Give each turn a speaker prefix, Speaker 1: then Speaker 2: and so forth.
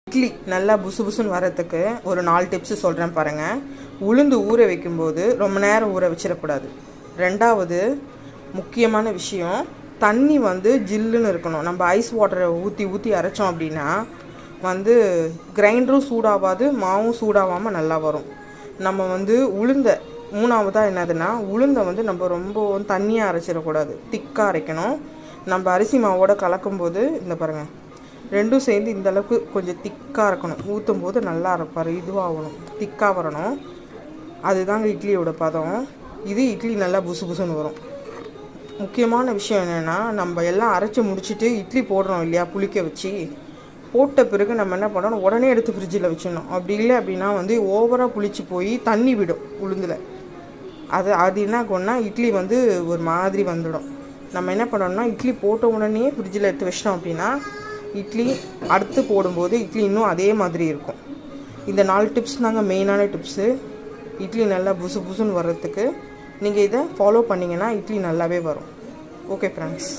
Speaker 1: இட்லி நல்லா புசு புசுன்னு வரத்துக்கு ஒரு 4 டிப்ஸு சொல்கிறேன் பாருங்கள். உளுந்து ஊற வைக்கும்போது ரொம்ப நேரம் ஊற வச்சிடக்கூடாது. 2வது முக்கியமான விஷயம், தண்ணி ஜில்லுன்னு இருக்கணும். நம்ம ஐஸ் வாட்டரை ஊற்றி அரைச்சோம் அப்படின்னா கிரைண்டரும் சூடாகாது, மாவும் சூடாகாமல் நல்லா வரும். நம்ம உளுந்த 3வதாக என்னதுன்னா, உளுந்தை நம்ம ரொம்ப தண்ணியாக அரைச்சிடக்கூடாது, திக்காக அரைக்கணும். நம்ம அரிசி மாவோட கலக்கும்போது இந்த பாருங்கள், ரெண்டும் சேர்ந்து இந்தளவுக்கு கொஞ்சம் திக்காக இருக்கணும். ஊற்றும் போது நல்லா இருப்பார், இதுவாகணும், திக்காக வரணும். அதுதாங்க இட்லியோட பதம். இது இட்லி நல்லா புசு புசுன்னு வரும். முக்கியமான விஷயம் என்னென்னா, நம்ம எல்லாம் அரைச்சி முடிச்சுட்டு இட்லி போடுறோம் இல்லையா, புளிக்க வச்சு போட்ட பிறகு நம்ம என்ன பண்ணணும், உடனே எடுத்து ஃப்ரிட்ஜில் வச்சிடணும். அப்படி இல்லை அப்படின்னா ஓவராக புளிச்சு போய் தண்ணி விடும் உளுந்தில். அது என்ன ஆகும்னா இட்லி ஒரு மாதிரி வந்துடும். நம்ம என்ன பண்ணணும்னா, இட்லி போட்ட உடனே ஃப்ரிட்ஜில் எடுத்து வச்சிட்டோம் அப்படின்னா இட்லி அடுத்து போடும்போது இட்லி இன்னும் அதே மாதிரி இருக்கும். இந்த 4 டிப்ஸ் தாங்க மெயினான டிப்ஸு இட்லி நல்லா புசு புசுன்னு வர்றதுக்கு. நீங்கள் இதை ஃபாலோ பண்ணிங்கன்னா இட்லி நல்லாவே வரும். Okay friends.